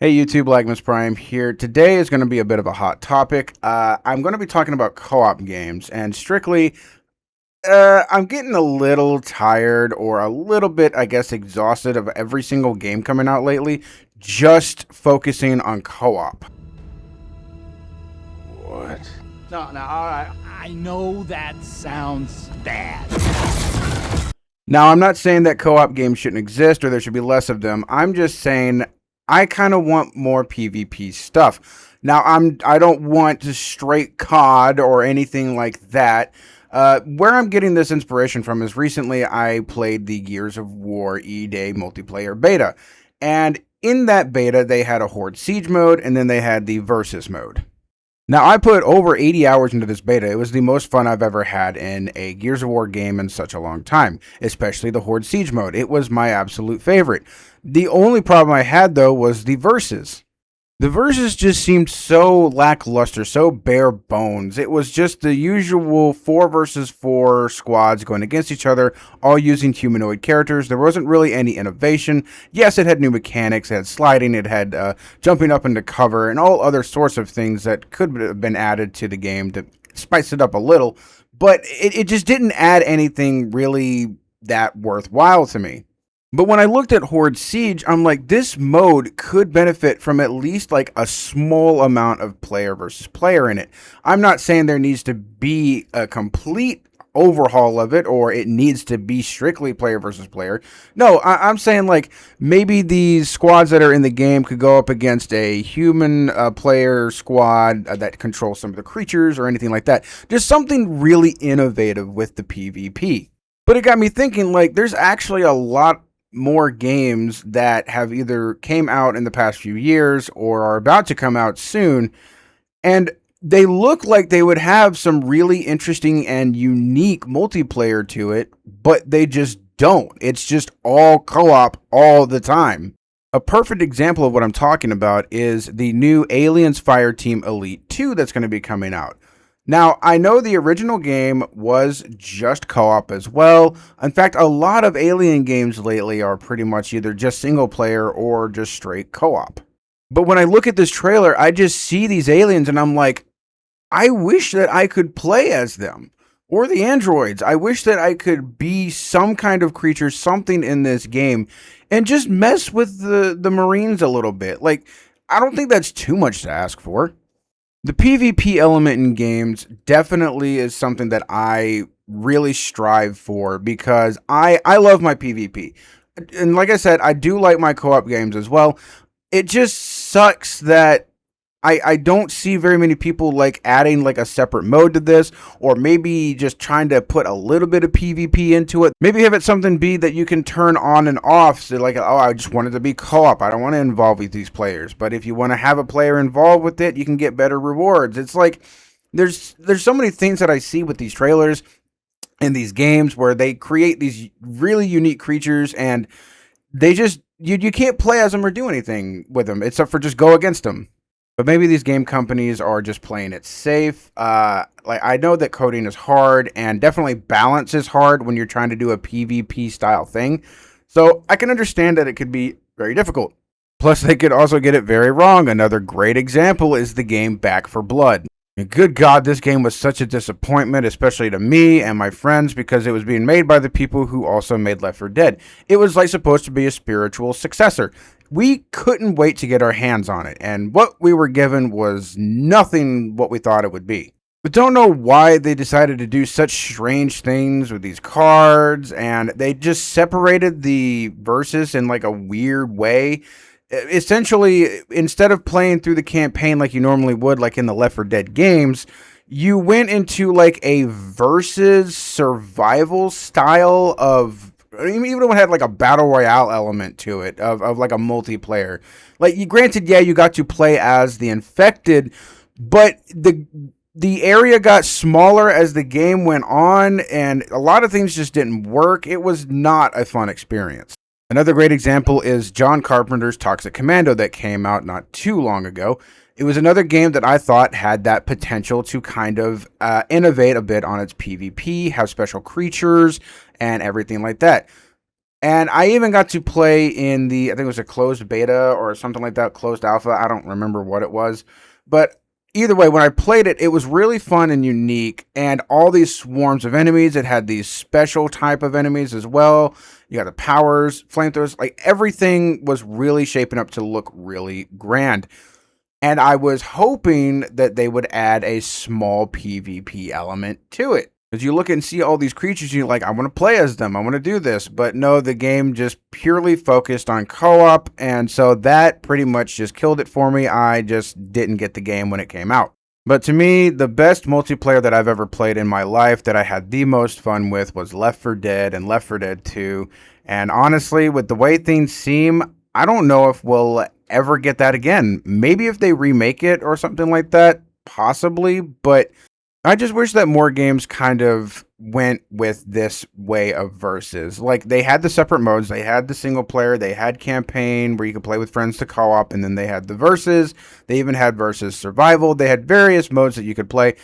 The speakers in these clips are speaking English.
Hey YouTube, Laggimus Prime here. Today is going to be a bit of a hot topic. I'm going to be talking about co-op games, and strictly, I'm getting a little tired or a little bit, I guess, exhausted of every single game coming out lately, just focusing on co-op. What? No, all right. I know that sounds bad. Now, I'm not saying that co-op games shouldn't exist or there should be less of them. I'm just saying I kind of want more PvP stuff. Now, I don't want to straight COD or anything like that. Where I'm getting this inspiration from is recently I played the Gears of War eday multiplayer beta. And in that beta, they had a Horde Siege mode and then they had the Versus mode. Now, I put over 80 hours into this beta. It was the most fun I've ever had in a Gears of War game in such a long time, especially the Horde Siege mode. It was my absolute favorite. The only problem I had, though, was the versus. The versus just seemed so lackluster, so bare bones. It was just the usual 4 versus 4 squads going against each other, all using humanoid characters. There wasn't really any innovation. Yes, it had new mechanics, it had sliding, it had jumping up into cover, and all other sorts of things that could have been added to the game to spice it up a little, but it just didn't add anything really that worthwhile to me. But when I looked at Horde Siege, I'm like, this mode could benefit from at least like a small amount of player versus player in it. I'm not saying there needs to be a complete overhaul of it or it needs to be strictly player versus player. No, I'm saying like maybe these squads that are in the game could go up against a human player squad that controls some of the creatures or anything like that. Just something really innovative with the PvP. But it got me thinking, like, there's actually a lot more games that have either came out in the past few years or are about to come out soon, and they look like they would have some really interesting and unique multiplayer to it, but they just don't. It's just all co-op all the time. A perfect example of what I'm talking about is the new Aliens Fireteam Elite 2 that's going to be coming out. Now, I know the original game was just co-op as well. In fact, a lot of Alien games lately are pretty much either just single player or just straight co-op. But when I look at this trailer, I just see these aliens and I'm like, I wish that I could play as them. Or the androids. I wish that I could be some kind of creature, something in this game, and just mess with the Marines a little bit. Like, I don't think that's too much to ask for. The PvP element in games definitely is something that I really strive for because I love my PvP. And like I said, I do like my co-op games as well. It just sucks that I don't see very many people like adding like a separate mode to this, or maybe just trying to put a little bit of PvP into it. Maybe have it something be that you can turn on and off. So like, oh, I just want it to be co-op. I don't want to involve with these players. But if you want to have a player involved with it, you can get better rewards. It's like there's so many things that I see with these trailers and these games where they create these really unique creatures and they just you can't play as them or do anything with them except for just go against them. But maybe these game companies are just playing it safe. Like I know that coding is hard and definitely balance is hard when you're trying to do a PvP style thing. So I can understand that it could be very difficult. Plus, they could also get it very wrong. Another great example is the game Back 4 Blood. And good God, this game was such a disappointment, especially to me and my friends, because it was being made by the people who also made Left 4 Dead. It was like supposed to be a spiritual successor. We couldn't wait to get our hands on it, and what we were given was nothing what we thought it would be. But don't know why they decided to do such strange things with these cards, and they just separated the verses in like a weird way. Essentially, instead of playing through the campaign like you normally would, like in the Left 4 Dead games, you went into like a versus survival style of, even though it had like a battle royale element to it of like a multiplayer. Like, you granted, yeah, you got to play as the infected, but the area got smaller as the game went on, and a lot of things just didn't work. It was not a fun experience. Another great example is John Carpenter's Toxic Commando that came out not too long ago. It was another game that I thought had that potential to kind of innovate a bit on its PvP, have special creatures, and everything like that. And I even got to play in I think it was a closed beta or something like that, closed alpha. I don't remember what it was. But either way, when I played it, it was really fun and unique. And all these swarms of enemies, it had these special type of enemies as well. You got the powers, flamethrowers, like everything was really shaping up to look really grand. And I was hoping that they would add a small PvP element to it. Because you look and see all these creatures, and you're like, I want to play as them. I want to do this. But no, the game just purely focused on co-op. And so that pretty much just killed it for me. I just didn't get the game when it came out. But to me, the best multiplayer that I've ever played in my life that I had the most fun with was Left 4 Dead and Left 4 Dead 2. And honestly, with the way things seem, I don't know if we'll ever get that again. Maybe if they remake it or something like that, possibly. But I just wish that more games kind of went with this way of versus. Like, they had the separate modes, they had the single player, they had campaign where you could play with friends to co-op, and then they had the versus. They even had versus survival. They had various modes that you could play.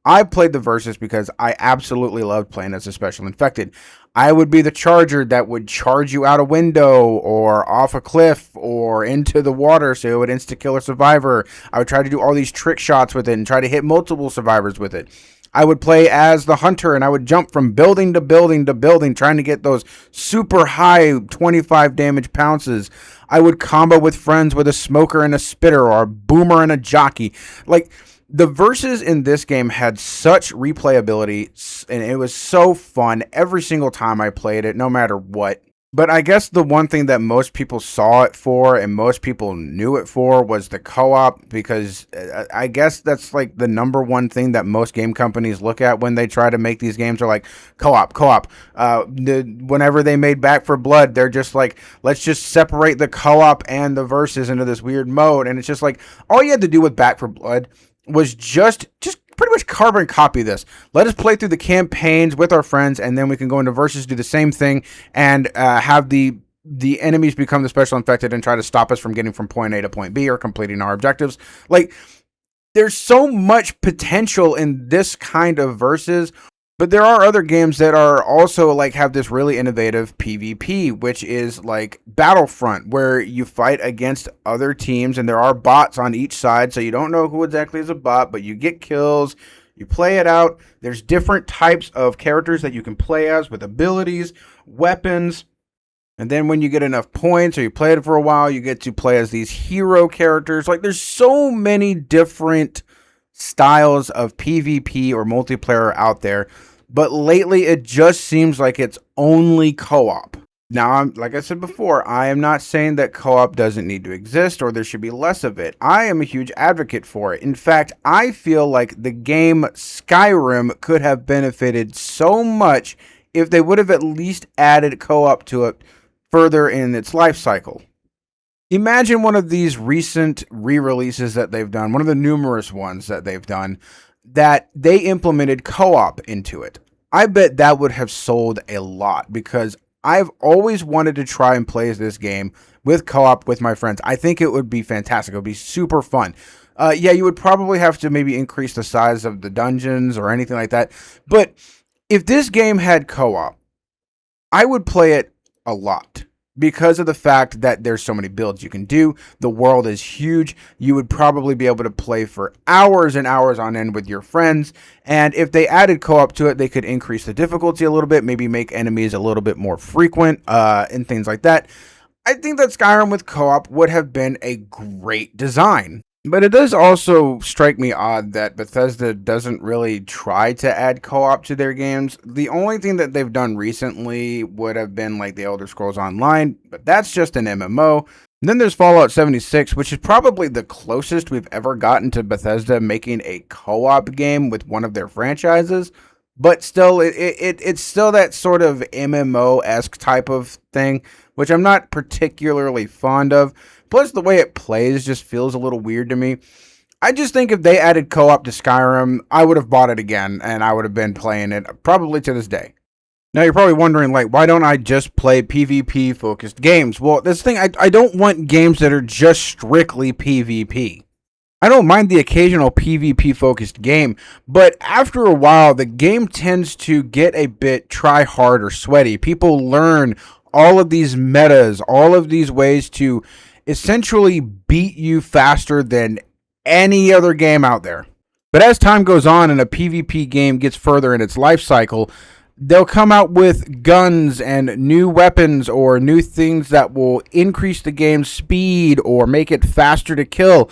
I played the versus because I absolutely loved playing as a special infected. I would be the charger that would charge you out a window or off a cliff or into the water so it would insta-kill a survivor. I would try to do all these trick shots with it and try to hit multiple survivors with it. I would play as the hunter and I would jump from building to building to building trying to get those super high 25 damage pounces. I would combo with friends with a smoker and a spitter or a boomer and a jockey. Like, the verses in this game had such replayability, and it was so fun every single time I played it, no matter what. But I guess the one thing that most people saw it for and most people knew it for was the co-op, because I guess that's like the number one thing that most game companies look at when they try to make these games are like, co-op. Whenever they made Back 4 Blood, they're just like, let's just separate the co-op and the verses into this weird mode. And it's just like, all you had to do with Back 4 Blood was just pretty much carbon copy this. Let us play through the campaigns with our friends, and then we can go into versus, do the same thing, and have the enemies become the special infected and try to stop us from getting from point A to point B or completing our objectives. Like, there's so much potential in this kind of versus. But there are other games that are also like have this really innovative PvP, which is like Battlefront, where you fight against other teams and there are bots on each side. So you don't know who exactly is a bot, but you get kills, you play it out. There's different types of characters that you can play as with abilities, weapons. And then when you get enough points or you play it for a while, you get to play as these hero characters. Like, there's so many different styles of PvP or multiplayer out there. But lately, it just seems like it's only co-op. Now, like I said before, I am not saying that co-op doesn't need to exist or there should be less of it. I am a huge advocate for it. In fact, I feel like the game Skyrim could have benefited so much if they would have at least added co-op to it further in its life cycle. Imagine one of these recent re-releases that they've done, one of the numerous ones that they've done, that they implemented co-op into it. I bet that would have sold a lot because I've always wanted to try and play this game with co-op with my friends. I think it would be fantastic. It would be super fun. Yeah, you would probably have to maybe increase the size of the dungeons or anything like that. But if this game had co-op, I would play it a lot. Because of the fact that there's so many builds you can do, the world is huge, you would probably be able to play for hours and hours on end with your friends. And if they added co-op to it, they could increase the difficulty a little bit, maybe make enemies a little bit more frequent, and things like that. I think that Skyrim with co-op would have been a great design. But it does also strike me odd that Bethesda doesn't really try to add co-op to their games. The only thing that they've done recently would have been like the Elder Scrolls Online, but that's just an MMO. And then there's Fallout 76, which is probably the closest we've ever gotten to Bethesda making a co-op game with one of their franchises. But still, it's still that sort of MMO-esque type of thing, which I'm not particularly fond of. Plus, the way it plays just feels a little weird to me. I just think if they added co-op to Skyrim, I would have bought it again, and I would have been playing it probably to this day. Now, you're probably wondering, like, why don't I just play PvP-focused games? Well, this thing, I don't want games that are just strictly PvP. I don't mind the occasional PvP-focused game, but after a while, the game tends to get a bit try-hard or sweaty. People learn all of these metas, all of these ways to essentially beat you faster than any other game out there. But as time goes on and a PvP game gets further in its life cycle, they'll come out with guns and new weapons or new things that will increase the game's speed or make it faster to kill.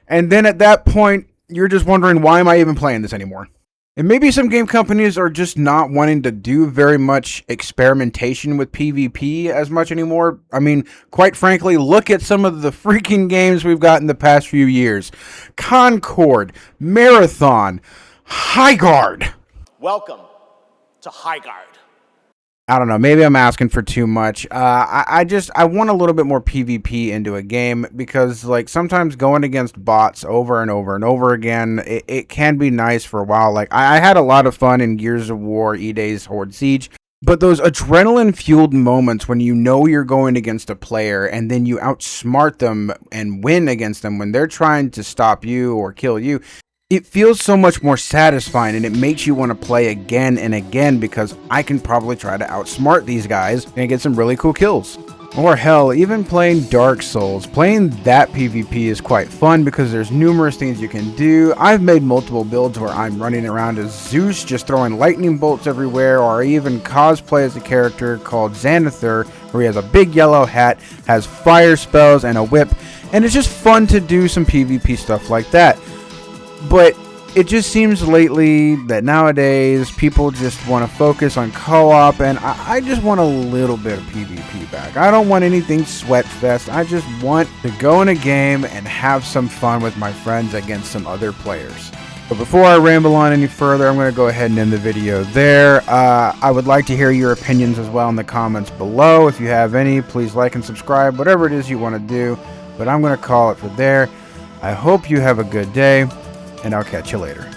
And then at that point, you're just wondering, why am I even playing this anymore? And maybe some game companies are just not wanting to do very much experimentation with PvP as much anymore. I mean, quite frankly, look at some of the freaking games we've got in the past few years. Concord, Marathon, Highguard. Welcome to Highguard. I don't know, maybe I'm asking for too much. I want a little bit more PvP into a game, because like sometimes going against bots over and over and over again, it can be nice for a while. Like I had a lot of fun in Gears of War, Eday's Horde Siege, but those adrenaline fueled moments when you know you're going against a player and then you outsmart them and win against them when they're trying to stop you or kill you, it feels so much more satisfying, and it makes you want to play again and again, because I can probably try to outsmart these guys and get some really cool kills. Or hell, even playing Dark Souls. Playing that PvP is quite fun because there's numerous things you can do. I've made multiple builds where I'm running around as Zeus, just throwing lightning bolts everywhere, or I even cosplay as a character called Xanathar, where he has a big yellow hat, has fire spells, and a whip, and it's just fun to do some PvP stuff like that. But it just seems lately that nowadays people just want to focus on co-op, and I just want a little bit of PvP back. I don't want anything sweatfest. I just want to go in a game and have some fun with my friends against some other players. But before I ramble on any further, I'm going to go ahead and end the video there. I would like to hear your opinions as well in the comments below. If you have any, please like and subscribe, whatever it is you want to do. But I'm going to call it for there. I hope you have a good day, and I'll catch you later.